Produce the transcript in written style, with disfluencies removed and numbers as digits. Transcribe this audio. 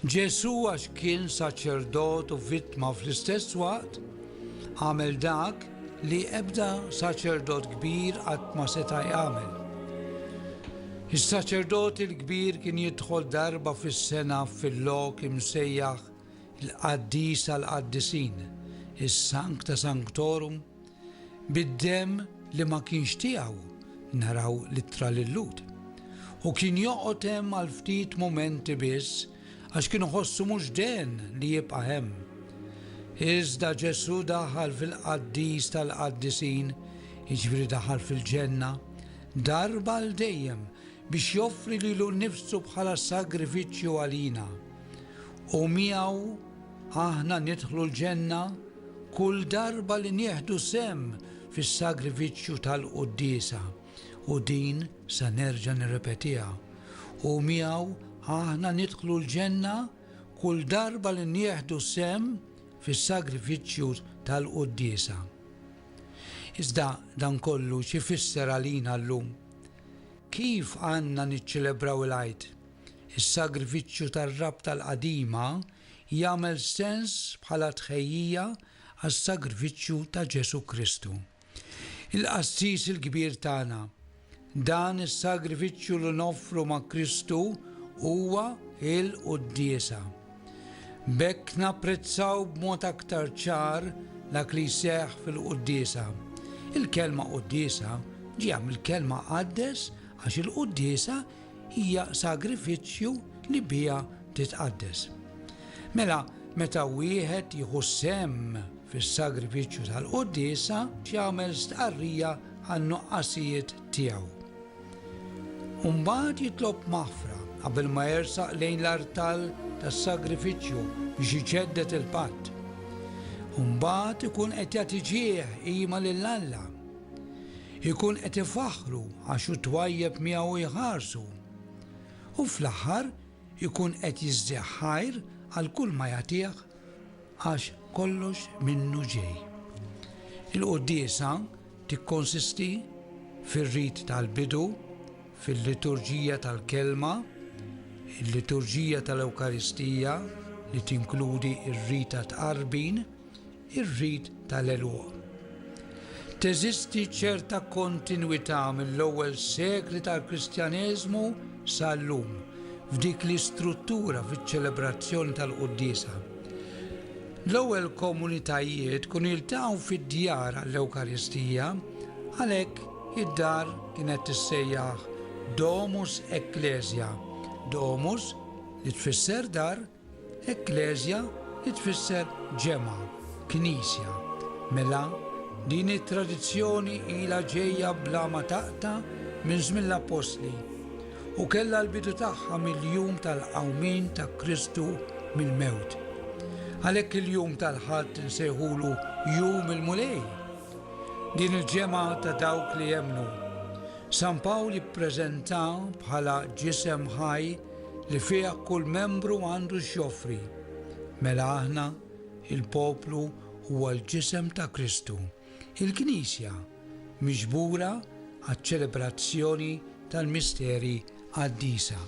Ġesu għax kien saċerdot u vittma fl-istess waqt, għamel dak li ebda saċerdot kbir qatt ma seta' jagħmel. Is-saċerdot il-kbir kien jidħol darba fis-sena fil-lok imsejjaħ il-Qaddis għall-Qaddisin, is-Sancta Sanctorum, bid-demm li ma kienx tiegħu naraw littra lil-lut. U kien joqgħod hemm għal ftit momenti biss għax kienu ħossu mhux den li jibqa' hemm. Iżda Ġesu daħal fil-Qaddis tal-Qaddisin, jiġifieri daħal fil-ġenna, darba l dejjem biex joffri lilu nnifsu bħala sagrifiċċju għalina. U miegħu aħna nidħlu l-ġenna kull darba li nieħdu semm fis-sagrifiċċju tal-Quddiesa. U din sa nerġa' nirrepetiha. U miegħu aħna nidħlu l-ġenna kull darba li nieħdu semm fis-sagrifiċċju tal-Quddiesa. Iżda dan kollu xi fisser għalina llum? Kif għandna niċċelebraw il-Għid? Is-sagrifiċċju tar-rabta l-qadima jagħmel sens bħala tħejjija għas-sagrifiċċju ta' Ġesu Kristu. Il-Qassis il-kbir tagħna, dan is-sagrifiċċju li noffru ma' Kristu huwa il-Quddiesa. B'hekk napprezzaw b'mod aktar ċar dak li jseħħ fil-Quddiesa. Il-kelma Quddiesa ġie mill-kelma qaddes għax il-Quddiesa hija sagrifiċċju li biha titqaddes. Mela, meta wieħed jieħu semm fis-sagrifiċċju tal-Quddiesa jagħmel stqarrija għan-nuqqasijiet tiegħu. U mbagħad jitlob maħfra qabel ma jersaq lejn l-artal tas-sagrifiċċju biex iġeddet il-patt. U mbagħad ikun qed jagħti ġieħ qima lill-Alla. Ikun qed ifaħħru għax hu twajjeb miegħu jħarsu. U fl-aħħar ikun qed jiżżeħ ħajr għal kull ma jagħtih għax kollox minnu ġej. Il-Quddiesa tikkonsisti fir-rit tal-bidu, fil-liturġija tal-kelma, il-liturġija tal-Ewkaristija li tinkludi ir-rit tat-tqarbin, ir-rit tal-Eluq. Teżisti ċerta kontinwità mill-ewwel sekli tal-Kristjaneżmu sal-lum f'dik l-istruttura fiċ-ċelebrazzjoni tal-Quddiesa. L-ewwel komunitajiet kienu jiltaqgħu fid-djar għall-Ewkaristija, għalhekk id-dar kienet tissejjaħ Domus Ecclesia. Domus li tfisser dar, Ecclesia li tfisser ġemgħa, knisja. Mela, din it-tradizzjoni ilha ġejja bla ma taqta' minn żmien l-Apostli u kellha l-bidu tagħha mill-jum tal-qawmin ta' Kristu mill-mewt. Għalhekk il-jum tal-Ħadd insejħulu jum il-mulej. Din il-ġemgħa ta' dawk li jemmnu. San Pawl jippreżenta bħala ġisem ħaj li fiha kull membru għandu x'joffri. Mela aħna, il-poplu huwa l-ġisem ta' Kristu. Il-Knisja miġbura għaċ-ċelebrazzjoni tal-misteri qaddisa.